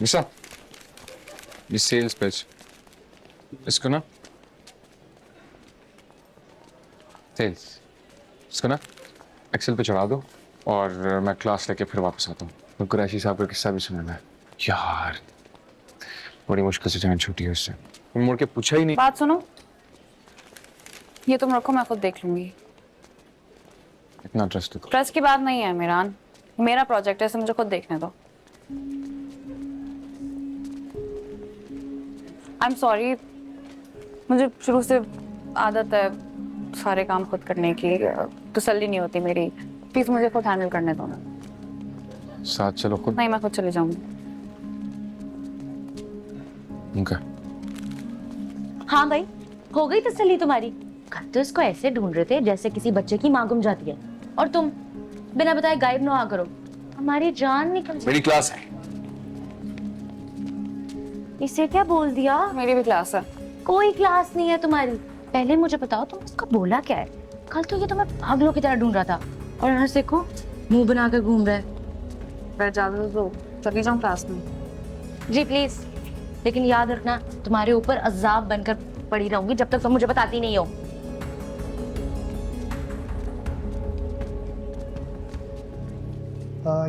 निशा, ये sales page, इसको ना सेल्स, इसको ना एक्सेल पे चढ़ा दो और मैं क्लास लेके फिर वापस आता हूँ। तो कुरैशी साहब का किस्सा भी सुनाना है यार, बड़ी मुश्किल से जान छूटी है उससे। तुम मुड़ के पूछा ही नहीं। बात सुनो, ये तुम रखो, मैं खुद देख लूंगी। इतना ट्रस्ट तो। ट्रस्ट की बात नहीं है मिरान, मेरा प्रोजेक्ट है, इसे मुझे खुद देखने दो। आई एम सॉरी, मुझे शुरू से आदत है सारे काम खुद करने की, तसल्ली नहीं होती मेरी। प्लीज मुझे खुद हैंडल करने दो ना। साथ चलो खुद। नहीं, मैं खुद चली जाऊंगी। उनका हाँ भाई, हो गई तसल्ली तुम्हारी? कल तो इसको ऐसे ढूंढ रहे थे जैसे किसी बच्चे की माँ गुम जाती है, और तुम बिना बताए गायब ना करो, हमारी जान निकल जाए। मेरी क्लास है। इसे क्या बोल दिया? मेरी भी क्लास है। कोई क्लास नहीं है तुम्हारी। पहले मुझे बताओ तुम इसको बोला क्या है? कल तो ये तुम्हें पागलों की तरह ढूंढ रहा था, और यहाँ से देखो मुंह बनाकर घूम रहा है। मैं ज्यादा दो, चली जाऊँ क्लास में। जी प्लीज, लेकिन याद रखना तुम्हारे ऊपर अजाब बनकर पड़ी रहूंगी जब तक तुम मुझे बताती नहीं हो।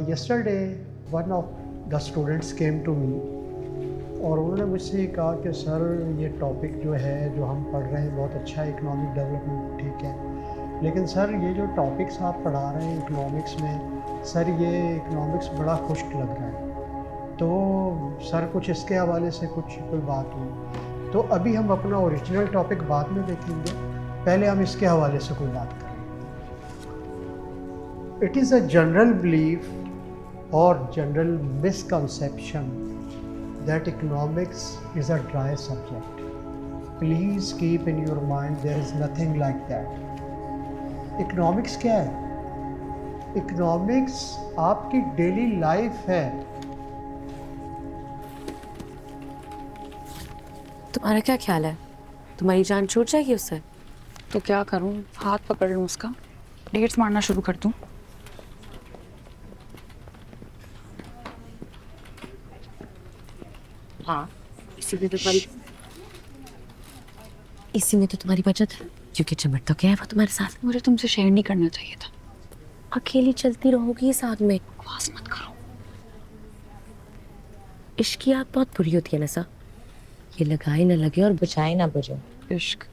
yesterday one of the students came to me और उन्होंने मुझसे कहा कि सर ये टॉपिक जो है जो हम पढ़ रहे हैं बहुत अच्छा है, इकोनॉमिक डेवलपमेंट ठीक है, लेकिन सर ये जो टॉपिक्स आप पढ़ा रहे हैं इकोनॉमिक्स में, सर ये इकोनॉमिक्स बड़ा खुश्क लग रहा है। तो सर कुछ इसके हवाले से कुछ कोई बात हो तो अभी हम अपना ओरिजिनल टॉपिक बाद में देखेंगे, पहले हम इसके हवाले से कोई बात करें। It is a general belief or general misconception that economics is a dry subject. Please keep in your mind there is nothing like that. Economics क्या है? Economics आपकी daily life है। तुम्हारा क्या ख्याल है, तुम्हारी जान छूट जाएगी उससे? तो क्या करूँ, हाथ पकड़ लूँ उसका, डेट्स मारना शुरू कर दूँ? हाँ, इसी में तो तुम्हारी बचत है, क्योंकि चमट तो क्या है वो तुम्हारे साथ। मुझे तुमसे शेयर नहीं करना चाहिए था। अकेली चलती रहोगी साथ में। बकवास मत करो। इश्क की आग बहुत बुरी होती है नसा, ये लगाए ना लगे और बुझाए ना बुझे। इश्क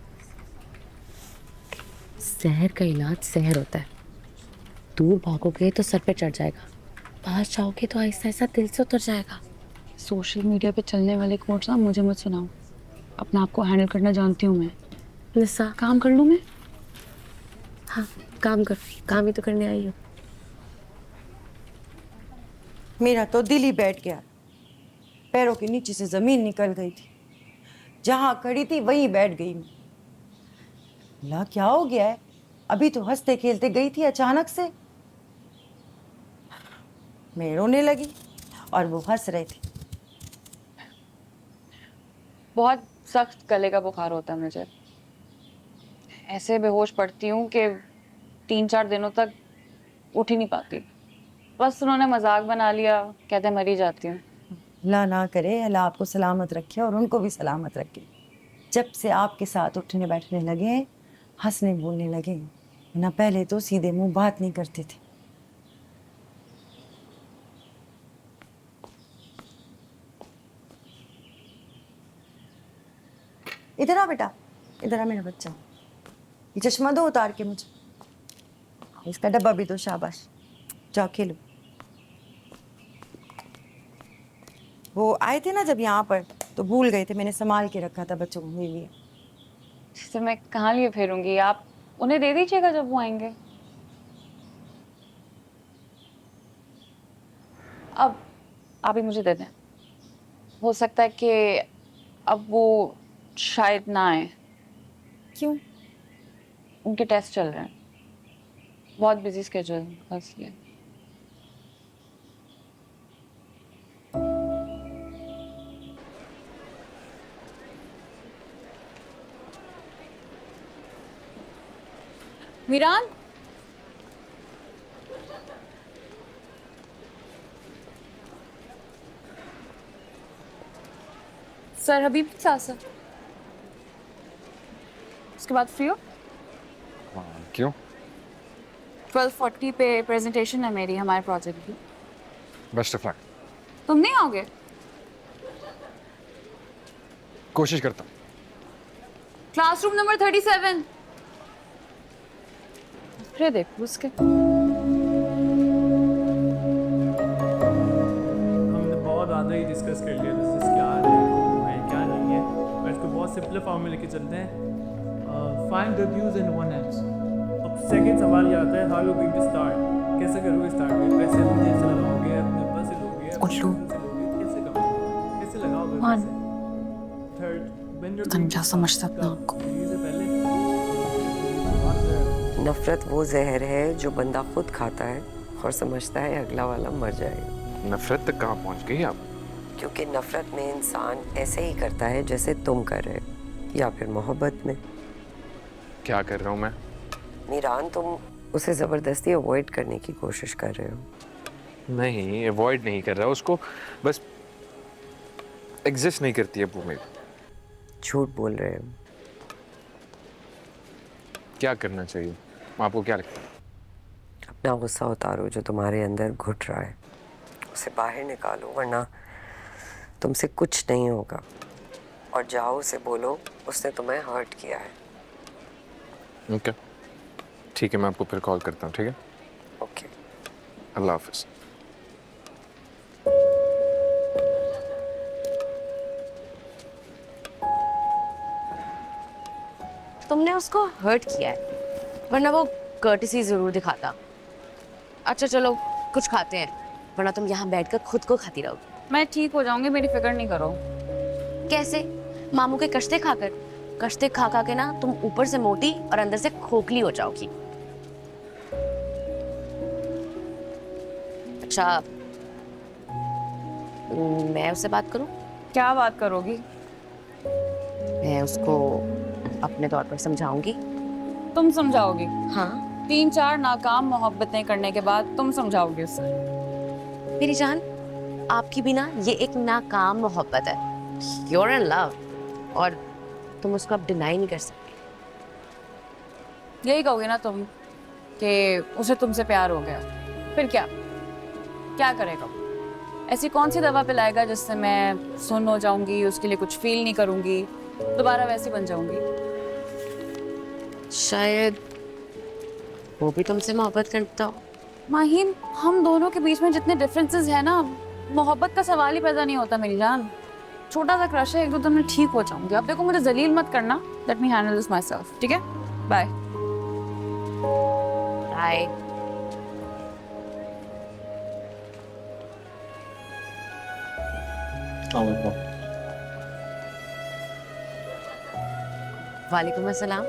जहर का इलाज सहर होता है। दूर भागोगे तो सर पे चढ़ जाएगा, पास जाओगे तो आहिस्ता आहिस्ता दिल से उतर जाएगा। सोशल मीडिया पे चलने वाले कोट्स ना मुझे मत सुनाओ, अपने आप को हैंडल करना जानती हूँ मैं। निसा, काम कर लूँ मैं? हाँ काम कर, काम ही तो करने आई हो। मेरा तो दिल ही बैठ गया, पैरों के नीचे से जमीन निकल गई थी, जहां खड़ी थी वहीं बैठ गई मैं। ला क्या हो गया है? अभी तो हंसते खेलते गई थी, अचानक से मैं रोने लगी और वो हंस रहे थे। बहुत सख्त गले का बुखार होता है मुझे, ऐसे बेहोश पड़ती हूँ कि 3-4 दिनों तक उठ ही नहीं पाती। बस उन्होंने मजाक बना लिया, कहते मरी जाती हूँ। अल्लाह ना करे, अल्लाह आपको सलामत रखे और उनको भी सलामत रखे। जब से आपके साथ उठने बैठने लगे, हंसने बोलने लगे, ना पहले तो सीधे मुंह बात नहीं करते थे। इधर आ बेटा, इधर आ मेरा बच्चा, ये चश्मा दो उतार के मुझे, इसका डब्बा भी दो, शाबाश, जाओ खेलो। वो आए थे ना जब यहाँ पर तो भूल गए थे, मैंने संभाल के रखा था बच्चों को मेरे लिए। जिससे मैं कहाँ लिए फेरूंगी, आप उन्हें दे दीजिएगा जब वो आएंगे। अब आप ही मुझे दे दें, हो सकता है कि अब वो शायद ना आए। क्यों? उनके टेस्ट चल रहे हैं, बहुत बिजी स्केड्यूल है इसलिए। मीरान, सर हबीब के साथ सर। उसके बाद फ्री हो? क्यों? 12:40 पे प्रेजेंटेशन है मेरी हमारे प्रोजेक्ट की। Best of luck. तुम नहीं आओगे? कोशिश करता हूँ। Classroom number 37। फिर देखो उसके। हमने बहुत ज़्यादा ही डिस्कस कर लिया दिस क्या है क्या नहीं है, मैं इसको बहुत सिंपल फॉर्म में लेके चलते हैं। Find the views and one ends. अब सेकंड सवाल ये आता है, how you going to start, कैसे करोगे स्टार्ट में, पैसे मुझे से लगाओगे, अपने पास से लोगे, उल्लू। कैसे करोगे, कैसे लगाओगे वन। पैसे। थर्ड, व्हेन यू तुम क्या समझते अपने आप को? से पहले नफरत वो जहर है जो बंदा खुद खाता है और समझता है अगला वाला मर जाएगा। नफरत तक कहाँ पहुँच गई आप? क्योंकि नफरत में इंसान ऐसे ही करता है जैसे तुम कर रहे हो, या फिर मोहब्बत में। क्या कर रहा हूँ मैं? मीरान, तुम उसे ज़बरदस्ती अवॉइड करने की कोशिश कर रहे हो। नहीं, अवॉइड नहीं कर रहा, उसको बस एग्जिस्ट नहीं करती है वो मेरी। झूठ बोल रहे हो। क्या करना चाहिए? आपको क्या लगता है? अपना गुस्सा उतारो जो तुम्हारे अंदर घुट रहा है, उसे बाहर निकालो, वरना तुमसे कुछ नहीं होगा। और जाओ उसे बोलो उसने तुम्हें हर्ट किया है। ओके, ठीक है, मैं आपको फिर कॉल करता हूँ, ठीक है? ओके। अल्लाह हाफिज। तुमने उसको हर्ट किया है, वरना वो कर्टिसी जरूर दिखाता। अच्छा चलो कुछ खाते हैं, वरना तुम यहाँ बैठकर खुद को खाती रहोगी। मैं ठीक हो जाऊंगी, मेरी फिक्र नहीं करो। कैसे? मामू के कश्ते खाकर? कश्ते खा खा के ना तुम ऊपर से मोटी और अंदर से खोखली हो जाओगी। अच्छा, मैं उससे बात करूं? क्या बात करोगी? मैं उसको अपने तौर पर समझाऊंगी। तुम समझाओगी? हाँ 3-4 नाकाम मोहब्बतें करने के बाद तुम समझाओगे उसे? मेरी जान, आपकी भी ना ये एक नाकाम मोहब्बत है। You're in love और तुम उसको अब डिनाई नहीं कर सकते। यही कहोगे ना तुम कि उसे तुमसे प्यार हो गया, फिर क्या क्या करेगा? ऐसी कौन सी दवा पिलाएगा जिससे मैं सुन्न हो जाऊंगी, उसके लिए कुछ फील नहीं करूंगी, दोबारा वैसी बन जाऊंगी? शायद वो भी तुमसे मोहब्बत करता हो। माहिन, हम दोनों के बीच में जितने डिफरेंसेस है ना, मोहब्बत का सवाल ही पैदा नहीं होता मेरी जान। छोटा सा क्रश है, 1-2 दिन में ठीक हो जाऊंगी। अब देखो मुझे जलील मत करना, let me handle this my self, ठीक है? बाय। हाय। वालेकुम अस्सलाम।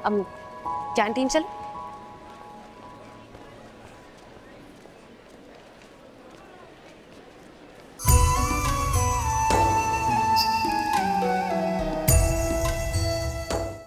अब कैंटीन चल।